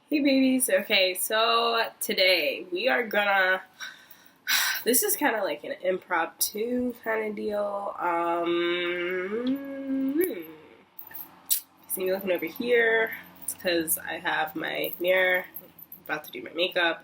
Hey babies, okay, so today we are gonna, this is kind of like an impromptu kind of deal. See me looking over here, it's because I have my mirror, about to do my makeup.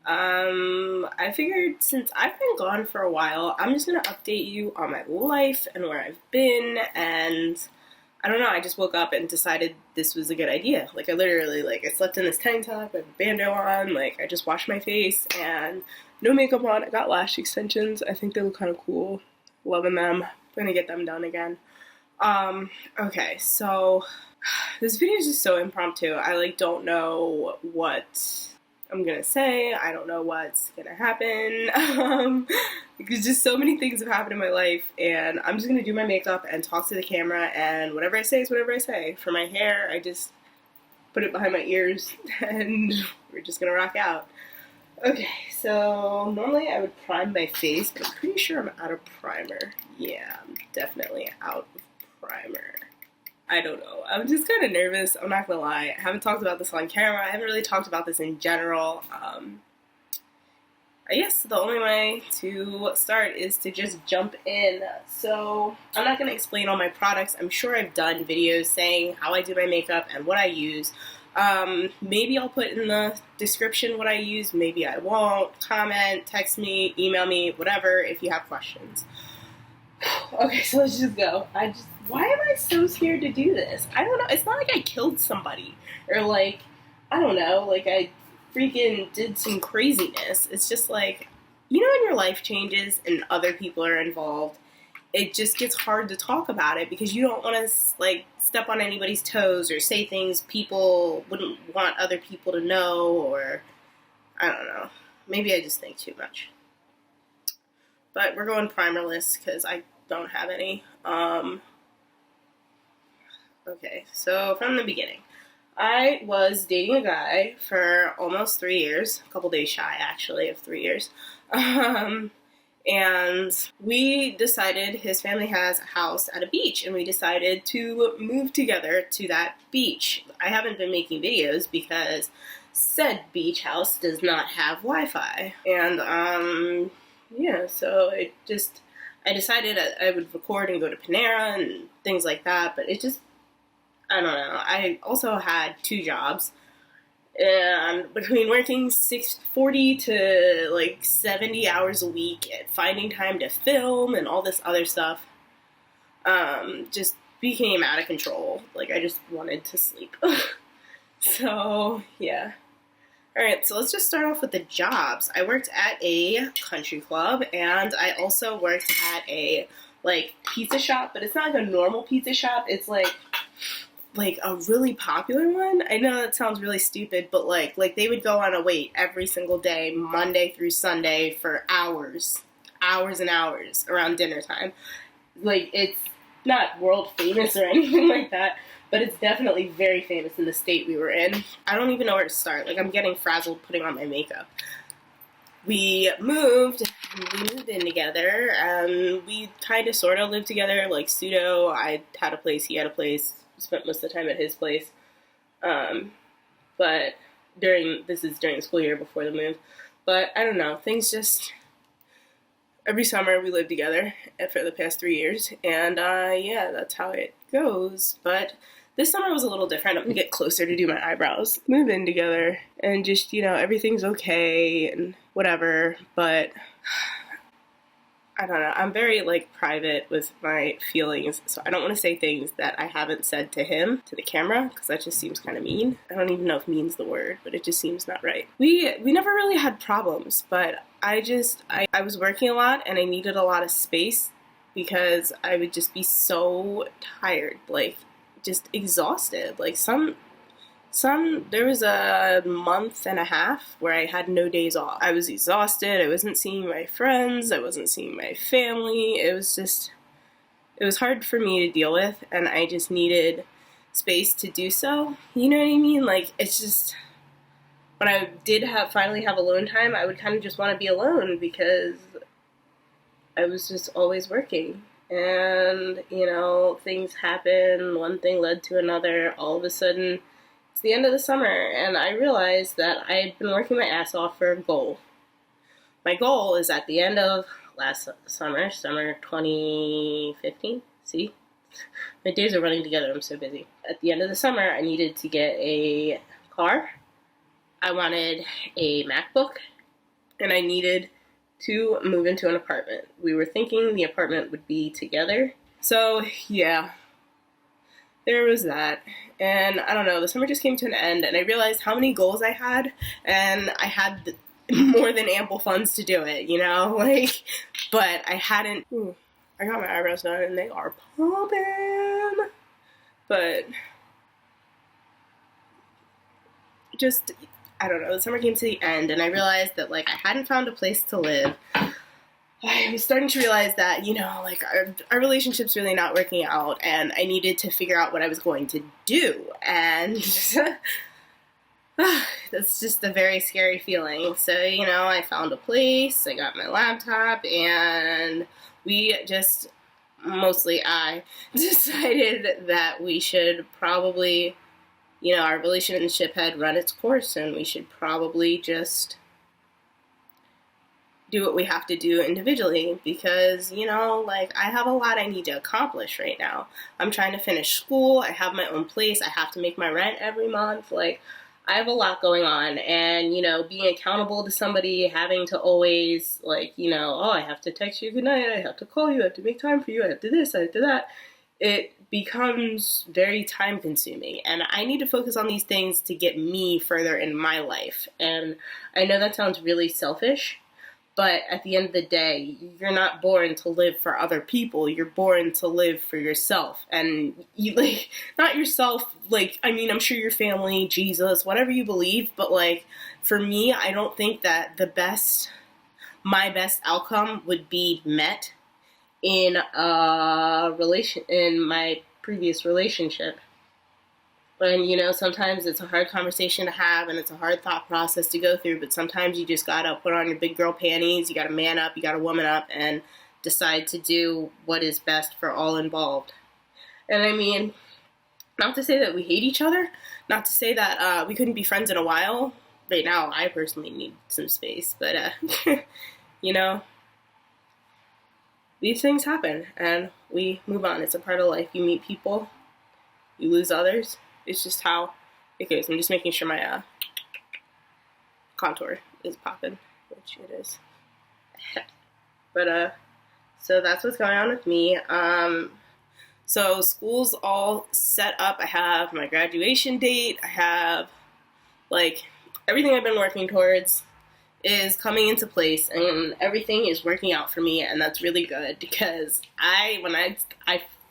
I figured since I've been gone for a while, I'm just gonna update you on my life and where I've been, and I don't know, I just woke up and decided this was a good idea. Like, I literally, I slept in this tank top, I have a bandeau on, I just washed my face, and no makeup on. I got lash extensions. I think they look kind of cool. Loving them. I'm gonna get them done again. Okay, so, this video is just so impromptu. I, don't know what I'm gonna say. I don't know what's gonna happen. Because just so many things have happened in my life, and I'm just gonna do my makeup and talk to the camera, and whatever I say is whatever I say. For my hair, I just put it behind my ears, and we're just gonna rock out. Okay, so normally I would prime my face, but I'm pretty sure I'm out of primer. Yeah, I'm definitely out of primer. I don't know. I'm just kind of nervous. I'm not gonna lie. I haven't talked about this on camera. I haven't really talked about this in general. I guess the only way to start is to just jump in. So I'm not gonna explain all my products. I'm sure I've done videos saying how I do my makeup and what I use. Maybe I'll put in the description what I use. Maybe I won't. Comment, text me, email me, whatever if you have questions. Okay, so let's just go. Why am I so scared to do this? I don't know. It's not like I killed somebody or I don't know, I freaking did some craziness. It's just when your life changes and other people are involved, it just gets hard to talk about it because you don't want to step on anybody's toes or say things people wouldn't want other people to know, or I don't know. Maybe I just think too much. But we're going primerless because I don't have any. Okay, so from the beginning. I was dating a guy for almost 3 years, a couple days shy actually of 3 years. And we decided, his family has a house at a beach, and we decided to move together to that beach. I haven't been making videos because said beach house does not have Wi-Fi. And yeah, so I decided I would record and go to Panera and things like that, but I don't know. I also had 2 jobs, and between working 40 to 70 hours a week and finding time to film and all this other stuff, just became out of control. I just wanted to sleep. So, yeah. Alright, so let's just start off with the jobs. I worked at a country club, and I also worked at a, pizza shop, but it's not a normal pizza shop. It's a really popular one. I know that sounds really stupid, but they would go on a wait every single day, Monday through Sunday, for hours and hours around dinner time. It's not world famous or anything like that, but it's definitely very famous in the state we were in. I don't even know where to start. I'm getting frazzled putting on my makeup. We moved in together, and we kind of sort of lived together, pseudo. I had a place, he had a place. Spent most of the time at his place, but this is during the school year before the move. But I don't know, things just every summer we lived together for the past 3 years, and yeah, that's how it goes. But this summer was a little different. I'm gonna get closer to do my eyebrows, move in together, and just everything's okay and whatever. But I don't know, I'm very, private with my feelings, so I don't want to say things that I haven't said to him, to the camera, because that just seems kind of mean. I don't even know if mean's the word, but it just seems not right. We never really had problems, but I was working a lot, and I needed a lot of space, because I would just be so tired, just exhausted. There was a month and a half where I had no days off. I was exhausted. I wasn't seeing my friends. I wasn't seeing my family. It was hard for me to deal with, and I just needed space to do so. You know what I mean? It's just, when I did finally have alone time, I would kind of just want to be alone because I was just always working. And, things happen. One thing led to another. All of a sudden, It's the end of the summer, and I realized that I had been working my ass off for a goal. My goal is at the end of last summer, summer 2015. See? My days are running together. I'm so busy. At the end of the summer, I needed to get a car. I wanted a MacBook, and I needed to move into an apartment. We were thinking the apartment would be together. So, yeah, there was that. And I don't know, the summer just came to an end, and I realized how many goals I had, and I had more than ample funds to do it, you know? Like, but I hadn't. Ooh, I got my eyebrows done, and they are popping. But just, I don't know, the summer came to the end, and I realized that, like, I hadn't found a place to live. I was starting to realize that, you know, like, our relationship's really not working out, and I needed to figure out what I was going to do, and that's just a very scary feeling. So, you know, I found a place, I got my laptop, and we just, mostly I, decided that we should probably, you know, our relationship had run its course, and we should probably just do what we have to do individually, because, you know, like, I have a lot I need to accomplish right now. I'm trying to finish school, I have my own place, I have to make my rent every month, like, I have a lot going on, and, you know, being accountable to somebody, having to always, like, you know, oh, I have to text you goodnight, I have to call you, I have to make time for you, I have to this, I have to that, it becomes very time consuming, and I need to focus on these things to get me further in my life. And I know that sounds really selfish, but at the end of the day, you're not born to live for other people. You're born to live for yourself. And you, like, not yourself, like, I mean, I'm sure your family, Jesus, whatever you believe, but, like, for me, I don't think that my best outcome would be met in my previous relationship. And, you know, sometimes it's a hard conversation to have, and it's a hard thought process to go through, but sometimes you just gotta put on your big girl panties, you gotta man up, you gotta woman up, and decide to do what is best for all involved. And I mean, not to say that we hate each other, not to say that we couldn't be friends in a while. Right now, I personally need some space, but, you know, these things happen, and we move on. It's a part of life. You meet people, you lose others. It's just how it goes. I'm just making sure my contour is popping, which it is. But, so that's what's going on with me. So school's all set up. I have my graduation date. I have, like, everything I've been working towards is coming into place, and everything is working out for me, and that's really good, because I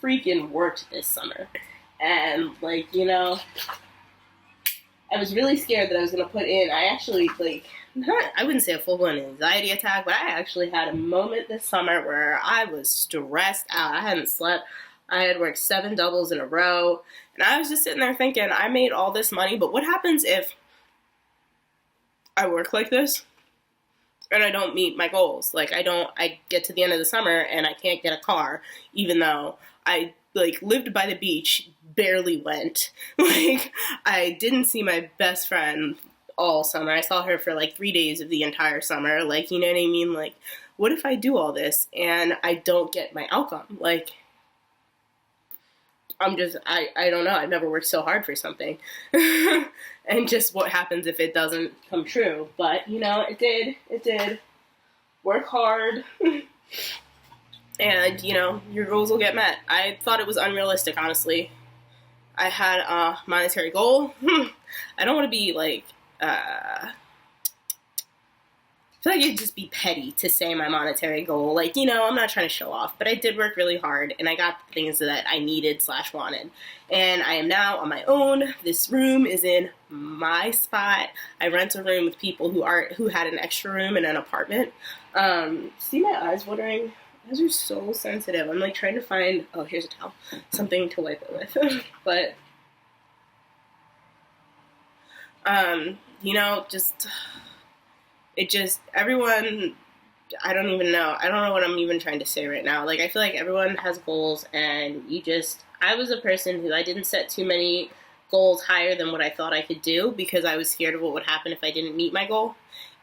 freaking worked this summer. And, like, you know, I was really scared that I was going to put in, I actually, like, I wouldn't say a full-blown anxiety attack, but I actually had a moment this summer where I was stressed out. I hadn't slept. I had worked 7 doubles in a row, and I was just sitting there thinking, I made all this money, but what happens if I work like this and I don't meet my goals? Like, I get to the end of the summer and I can't get a car, even though I, like, lived by the beach, barely went. Like, I didn't see my best friend all summer. I saw her for, like, 3 days of the entire summer. Like, you know what I mean? Like, what if I do all this and I don't get my outcome? Like, I don't know. I've never worked so hard for something. And just what happens if it doesn't come true. But, you know, it did. It did. Work hard. And, you know, your goals will get met. I thought it was unrealistic, honestly. I had a monetary goal. I don't want to be, like, I feel like it'd just be petty to say my monetary goal. Like, you know, I'm not trying to show off, but I did work really hard, and I got the things that I needed / wanted. And I am now on my own. This room is in my spot. I rent a room with people who had an extra room in an apartment. See my eyes watering? Eyes are so sensitive. I'm, like, trying to find, oh, here's a towel, something to wipe it with. But, you know, everyone, I don't know what I'm even trying to say right now. Like, I feel like everyone has goals, and I was a person who, I didn't set too many goals higher than what I thought I could do because I was scared of what would happen if I didn't meet my goal.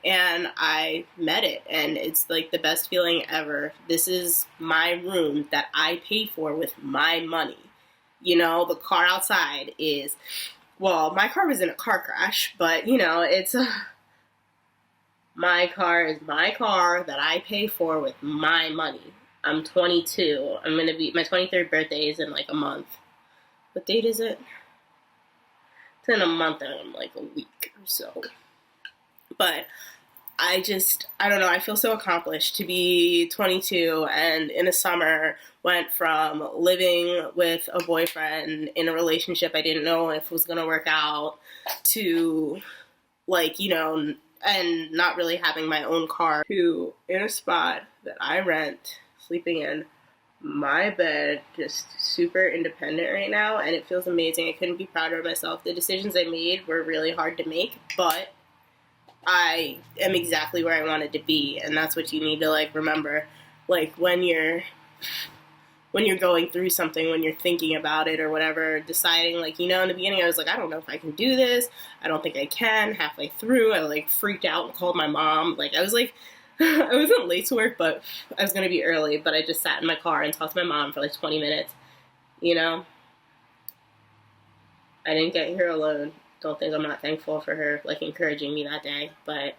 And I met it, and it's like the best feeling ever. This is my room that I paid for with my money. You know, the car outside is, well, my car was in a car crash, but, you know, it's my car is my car that I pay for with my money. I'm 22. I'm going to be, my 23rd birthday is in like a month. What date is it? It's in a month and like a week or so. But I don't know, I feel so accomplished to be 22 and in the summer went from living with a boyfriend in a relationship I didn't know if it was going to work out to, like, you know, and not really having my own car to in a spot that I rent, sleeping in my bed, just super independent right now, and it feels amazing. I couldn't be prouder of myself. The decisions I made were really hard to make, but I am exactly where I wanted to be, and that's what you need to, like, remember. Like, when you're going through something, when you're thinking about it or whatever, deciding, like, you know, in the beginning I was like, I don't know if I can do this, I don't think I can. Halfway through, I, like, freaked out and called my mom. Like, I was, like, I wasn't late to work, but I was going to be early, but I just sat in my car and talked to my mom for, like, 20 minutes, you know? I didn't get here alone. Don't think I'm not thankful for her, like, encouraging me that day, but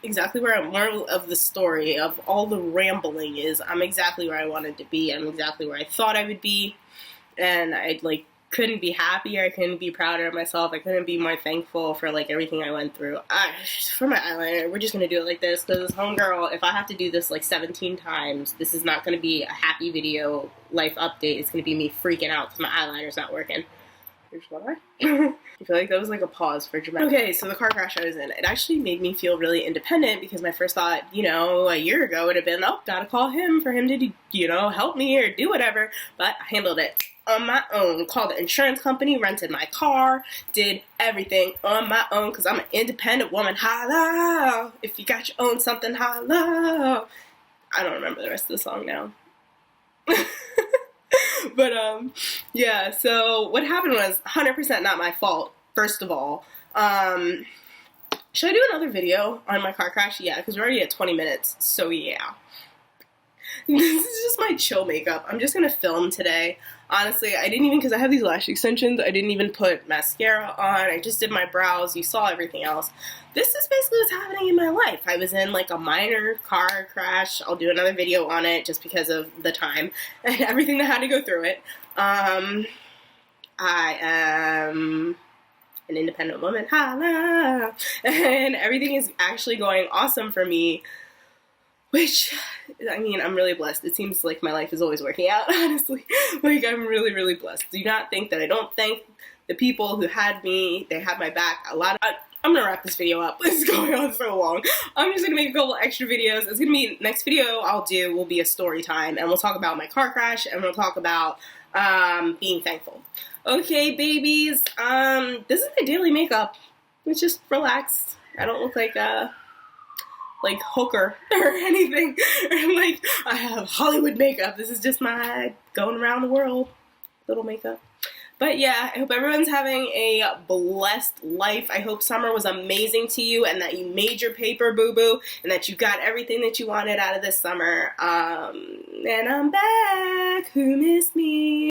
exactly where moral of the story of all the rambling is I'm exactly where I wanted to be. I'm exactly where I thought I would be, and I, like, couldn't be happier. I couldn't be prouder of myself. I couldn't be more thankful for, like, everything I went through. For my eyeliner, we're just gonna do it like this, because homegirl, if I have to do this, like, 17 times, this is not gonna be a happy video life update. It's gonna be me freaking out because my eyeliner's not working. Here's why. I feel like that was like a pause for dramatic. Okay, so the car crash I was in, it actually made me feel really independent, because my first thought, you know, a year ago would have been, oh, gotta call him for him to, do, you know, help me or do whatever. But I handled it on my own. Called the insurance company, rented my car, did everything on my own, because I'm an independent woman. Holla! If you got your own something, holla! I don't remember the rest of the song now. But, yeah, so what happened was 100% not my fault, first of all. Should I do another video on my car crash? Yeah, because we're already at 20 minutes, so yeah. This is just my chill makeup. I'm just gonna film today. Honestly, I didn't even, because I have these lash extensions, I didn't even put mascara on. I just did my brows. You saw everything else. This is basically what's happening in my life. I was in, like, a minor car crash. I'll do another video on it just because of the time and everything that had to go through it. I am an independent woman. Holla! And everything is actually going awesome for me. Which, I mean, I'm really blessed. It seems like my life is always working out, honestly. Like, I'm really, really blessed. Do not think that I don't thank the people who had me. They had my back a lot. I'm gonna wrap this video up. This is going on so long. I'm just gonna make a couple extra videos. It's gonna be, next video I'll do will be a story time, and we'll talk about my car crash, and we'll talk about being thankful. Okay, babies, this is my daily makeup. It's just relaxed. I don't look like hooker or anything. Or like, I have Hollywood makeup. This is just my going around the world little makeup. But yeah, I hope everyone's having a blessed life. I hope summer was amazing to you, and that you made your paper, boo-boo, and that you got everything that you wanted out of this summer. And I'm back. Who missed me?